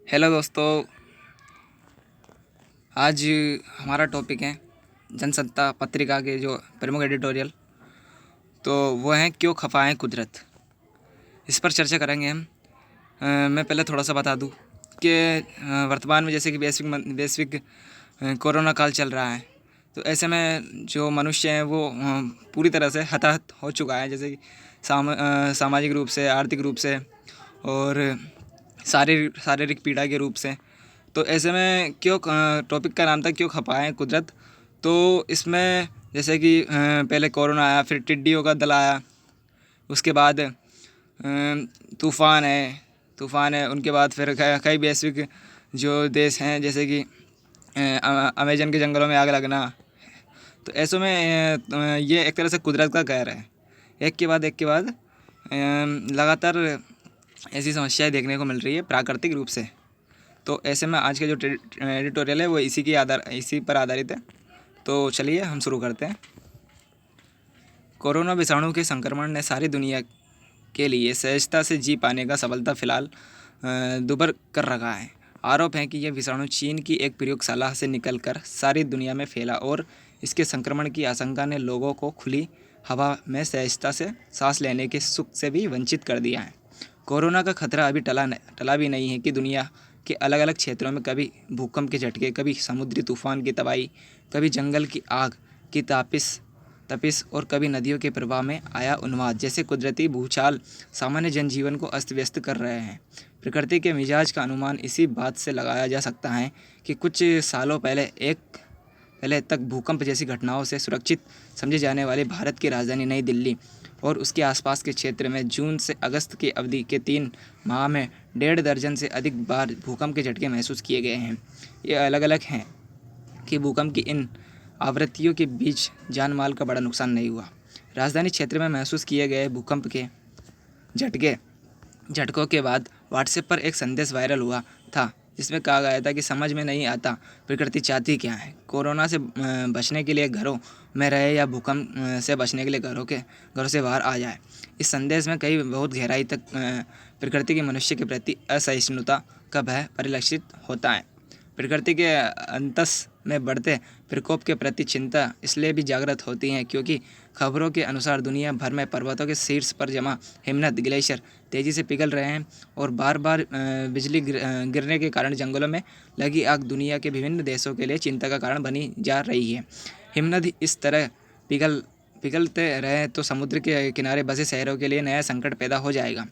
Hello दोस्तों, आज हमारा टॉपिक है जनसत्ता पत्रिका के जो प्रमुख एडिटोरियल। तो वो हैं क्यों खफा है कुदरत। इस पर चर्चा करेंगे हम। मैं पहले थोड़ा सा बता दूं कि वर्तमान में जैसे कि वैश्विक कोरोना काल चल रहा है। तो ऐसे में जो मनुष्य हैं वो पूरी तरह से हताहत हो चुका है, जैसे कि सामाजिक रूप से, आर्थिक रूप से और शारीरिक पीड़ा के रूप से। तो ऐसे में क्यों टॉपिक का नाम था क्यों खपा है कुदरत। तो इसमें जैसे कि पहले कोरोना आया, फिर टिड्डियों का दल आया, उसके बाद तूफ़ान है उनके बाद फिर कई वैश्विक जो देश हैं जैसे कि अमेजन के जंगलों में आग लगना। तो ऐसों में ये एक तरह से कुदरत का कहर है। एक के बाद लगातार ऐसी समस्याएं देखने को मिल रही है प्राकृतिक रूप से। तो ऐसे में आज के जो एडिटोरियल है वो इसी पर आधारित है। तो चलिए हम शुरू करते हैं। कोरोना विषाणु के संक्रमण ने सारी दुनिया के लिए सहजता से जी पाने का सफलता फिलहाल दुभर कर रखा है। आरोप है कि यह विषाणु चीन की एक प्रयोगशाला से निकलकर सारी दुनिया में फैला और इसके संक्रमण की आशंका ने लोगों को खुली हवा में सहजता से सांस लेने के सुख से भी वंचित कर दिया है। कोरोना का खतरा अभी टला भी नहीं है कि दुनिया के अलग अलग क्षेत्रों में कभी भूकंप के झटके, कभी समुद्री तूफान की तबाही, कभी जंगल की आग की तपिश और कभी नदियों के प्रवाह में आया उन्माद जैसे कुदरती भूचाल सामान्य जनजीवन को अस्त व्यस्त कर रहे हैं। प्रकृति के मिजाज का अनुमान इसी बात से लगाया जा सकता है कि कुछ सालों पहले तक भूकंप जैसी घटनाओं से सुरक्षित समझे जाने वाले भारत की राजधानी नई दिल्ली और उसके आसपास के क्षेत्र में जून से अगस्त की अवधि के 3 माह में 1.5 दर्जन से अधिक बार भूकंप के झटके महसूस किए गए हैं। ये अलग अलग हैं कि भूकंप की इन आवृत्तियों के बीच जान माल का बड़ा नुकसान नहीं हुआ। राजधानी क्षेत्र में महसूस किए गए भूकंप के झटकों के बाद व्हाट्सएप पर एक संदेश वायरल हुआ था जिसमें कहा गया था कि समझ में नहीं आता प्रकृति चाहती क्या है। कोरोना से बचने के लिए घरों में रहे या भूकंप से बचने के लिए घरों से बाहर आ जाए। इस संदेश में कई बहुत गहराई तक प्रकृति के मनुष्य के प्रति असहिष्णुता का भय परिलक्षित होता है। प्रकृति के अंतस में बढ़ते प्रकोप के प्रति चिंता इसलिए भी जागृत होती है क्योंकि खबरों के अनुसार दुनिया भर में पर्वतों के शीर्ष पर जमा हिमनद ग्लेशियर तेज़ी से पिघल रहे हैं और बार बार बिजली गिरने के कारण जंगलों में लगी आग दुनिया के विभिन्न देशों के लिए चिंता का कारण बनी जा रही है। हिमनद इस तरह पिघलते रहे तो समुद्र के किनारे बसे शहरों के लिए नया संकट पैदा हो जाएगा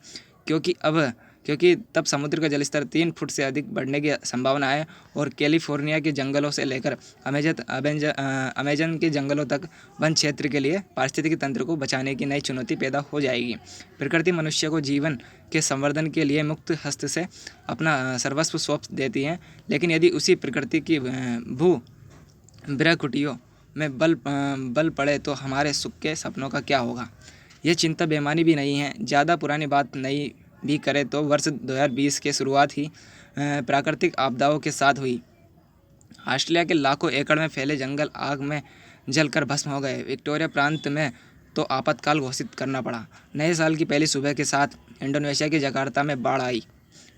क्योंकि तब समुद्र का जलस्तर 3 फुट से अधिक बढ़ने की संभावना है और कैलिफोर्निया के जंगलों से लेकर अमेजन के जंगलों तक वन क्षेत्र के लिए पारिस्थितिकी तंत्र को बचाने की नई चुनौती पैदा हो जाएगी। प्रकृति मनुष्य को जीवन के संवर्धन के लिए मुक्त हस्त से अपना सर्वस्व सौंप देती है, लेकिन यदि उसी प्रकृति की भू ब्रह्कुटियों में बल पड़े तो हमारे सुख के सपनों का क्या होगा। यह चिंता बेमानी भी नहीं है। ज़्यादा पुरानी बात नहीं भी करें तो वर्ष 2020 के शुरुआत ही प्राकृतिक आपदाओं के साथ हुई। ऑस्ट्रेलिया के लाखों एकड़ में फैले जंगल आग में जलकर भस्म हो गए। विक्टोरिया प्रांत में तो आपातकाल घोषित करना पड़ा। नए साल की पहली सुबह के साथ इंडोनेशिया के जकार्ता में बाढ़ आई।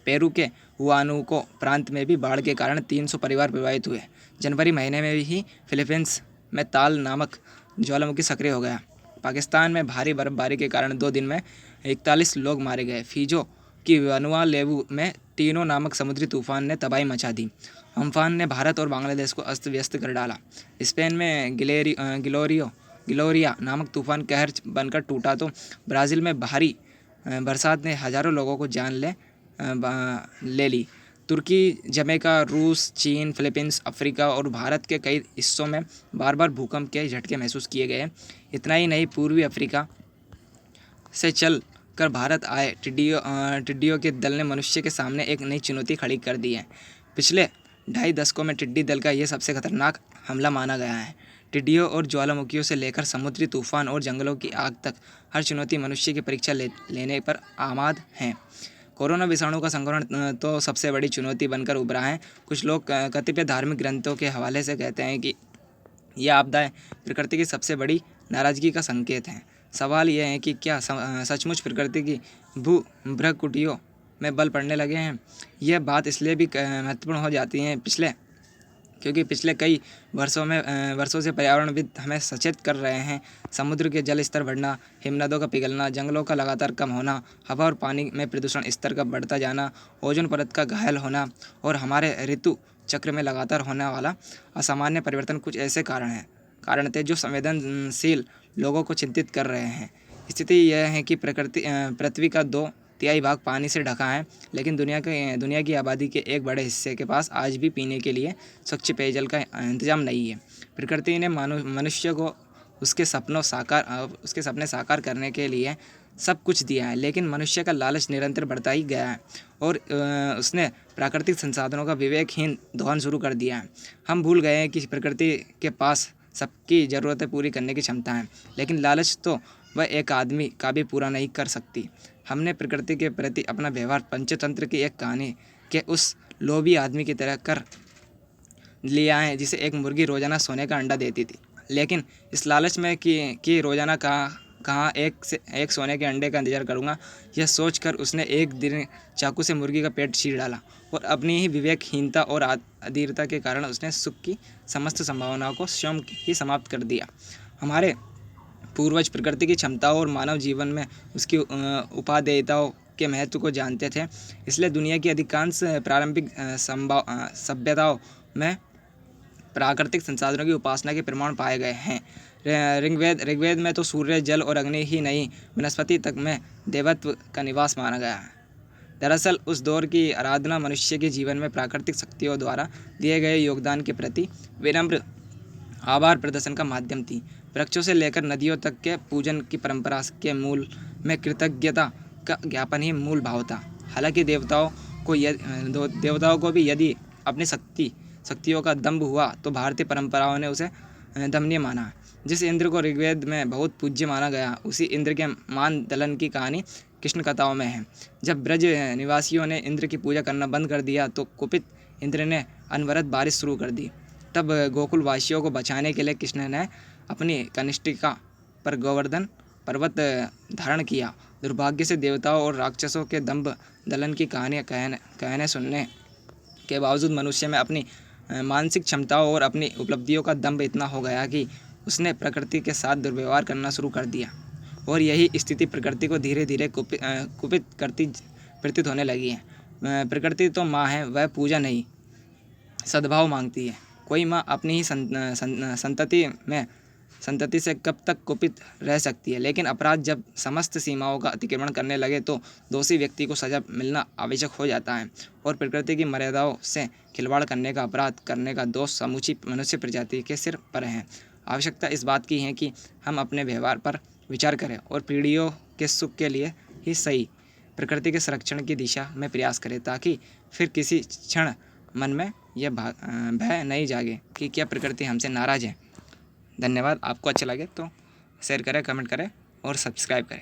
पेरू के हुआनुको प्रांत में भी बाढ़ के कारण 300 परिवार प्रभावित हुए। जनवरी महीने में ही फिलीपींस में ताल नामक ज्वालामुखी सक्रिय हो गया। पाकिस्तान में भारी बर्फबारी के कारण 2 दिन में 41 लोग मारे गए। फिजो की वनुआलेवु में टीनो नामक समुद्री तूफान ने तबाही मचा दी। अम्फान ने भारत और बांग्लादेश को अस्त व्यस्त कर डाला। स्पेन में गिलोरिया नामक तूफान कहर बनकर टूटा तो ब्राज़ील में भारी बरसात ने हज़ारों लोगों को जान ले ली। तुर्की, जमैका, रूस, चीन, फिलीपींस, अफ्रीका और भारत के कई हिस्सों में बार बार भूकंप के झटके महसूस किए गए। इतना ही नहीं, पूर्वी अफ्रीका से चल कर भारत आए टिड्डियों के दल ने मनुष्य के सामने एक नई चुनौती खड़ी कर दी है। पिछले 2.5 दशकों में टिड्डी दल का यह सबसे खतरनाक हमला माना गया है। टिड्डियों और ज्वालामुखियों से लेकर समुद्री तूफान और जंगलों की आग तक हर चुनौती मनुष्य की परीक्षा लेने पर आमाद है। कोरोना विषाणु का संक्रमण तो सबसे बड़ी चुनौती बनकर उभरा है। कुछ लोग कतिपय धार्मिक ग्रंथों के हवाले से कहते हैं कि यह आपदाएं प्रकृति की सबसे बड़ी नाराज़गी का संकेत हैं। सवाल यह है कि क्या सचमुच प्रकृति की भूभ्रकुटियों में बल पड़ने लगे हैं। यह बात इसलिए भी महत्वपूर्ण हो जाती है क्योंकि पिछले कई वर्षों से पर्यावरणविद हमें सचेत कर रहे हैं। समुद्र के जल स्तर बढ़ना, हिमनदों का पिघलना, जंगलों का लगातार कम होना, हवा और पानी में प्रदूषण स्तर का बढ़ता जाना, ओजोन परत का घायल होना और हमारे ऋतु चक्र में लगातार होने वाला असामान्य परिवर्तन कुछ ऐसे कारण थे जो संवेदनशील लोगों को चिंतित कर रहे हैं। स्थिति यह है कि पृथ्वी का 2/3 भाग पानी से ढका है, लेकिन दुनिया की आबादी के एक बड़े हिस्से के पास आज भी पीने के लिए स्वच्छ पेयजल का इंतजाम नहीं है। प्रकृति ने मनुष्य को उसके सपने साकार करने के लिए सब कुछ दिया है, लेकिन मनुष्य का लालच निरंतर बढ़ता ही गया है और उसने प्राकृतिक संसाधनों का विवेकहीन दोहन शुरू कर दिया है। हम भूल गए हैं कि प्रकृति के पास सबकी ज़रूरतें पूरी करने की क्षमता है, लेकिन लालच तो वह एक आदमी का भी पूरा नहीं कर सकती। हमने प्रकृति के प्रति अपना व्यवहार पंचतंत्र की एक कहानी के उस लोभी आदमी की तरह कर लिया है जिसे एक मुर्गी रोज़ाना सोने का अंडा देती थी, लेकिन इस लालच में कि रोज़ाना कहाँ एक सोने के अंडे का इंतजार करूँगा, यह सोचकर उसने एक दिन चाकू से मुर्गी का पेट चीर डाला और अपनी ही विवेकहीनता और अधीरता के कारण उसने सुख की समस्त संभावनाओं को स्वयं ही समाप्त कर दिया। हमारे पूर्वज प्रकृति की क्षमताओं और मानव जीवन में उसकी उपादेयताओं के महत्व को जानते थे, इसलिए दुनिया की अधिकांश प्रारंभिक सभ्यताओं में प्राकृतिक संसाधनों की उपासना के प्रमाण पाए गए हैं। ऋग्वेद में तो सूर्य, जल और अग्नि ही नहीं, वनस्पति तक में देवत्व का निवास माना गया है। दरअसल उस दौर की आराधना मनुष्य के जीवन में प्राकृतिक शक्तियों द्वारा दिए गए योगदान के प्रति विनम्र आभार प्रदर्शन का माध्यम थी। वृक्षों से लेकर नदियों तक के पूजन की परंपरा के मूल में कृतज्ञता का ज्ञापन ही मूल भाव था। हालांकि देवताओं को भी यदि अपनी शक्तियों का दंभ हुआ तो भारतीय परंपराओं ने उसे दमनीय माना। जिस इंद्र को ऋग्वेद में बहुत पूज्य माना गया, उसी इंद्र के मान दलन की कहानी कृष्ण कथाओं में है। जब ब्रज निवासियों ने इंद्र की पूजा करना बंद कर दिया तो कुपित इंद्र ने अनवरत बारिश शुरू कर दी। तब गोकुल वासियों को बचाने के लिए कृष्ण ने अपनी कनिष्ठिका पर गोवर्धन पर्वत धारण किया। दुर्भाग्य से देवताओं और राक्षसों के दंभ दलन की कहानियाँ कहने सुनने के बावजूद मनुष्य में अपनी मानसिक क्षमताओं और अपनी उपलब्धियों का दंभ इतना हो गया कि उसने प्रकृति के साथ दुर्व्यवहार करना शुरू कर दिया और यही स्थिति प्रकृति को धीरे धीरे कुपित करती प्रतीत होने लगी है। प्रकृति तो माँ है, वह पूजा नहीं सद्भाव मांगती है। कोई माँ अपनी ही संतति से कब तक कुपित रह सकती है, लेकिन अपराध जब समस्त सीमाओं का अतिक्रमण करने लगे तो दोषी व्यक्ति को सजा मिलना आवश्यक हो जाता है और प्रकृति की मर्यादाओं से खिलवाड़ करने का अपराध करने का दोष समूची मनुष्य प्रजाति के सिर पर है। आवश्यकता इस बात की है कि हम अपने व्यवहार पर विचार करें और पीढ़ियों के सुख के लिए ही सही प्रकृति के संरक्षण की दिशा में प्रयास करें, ताकि फिर किसी क्षण मन में यह भय नहीं जागे कि क्या प्रकृति हमसे नाराज़ है। धन्यवाद। आपको अच्छा लगे तो शेयर करें, कमेंट करें और सब्सक्राइब करें।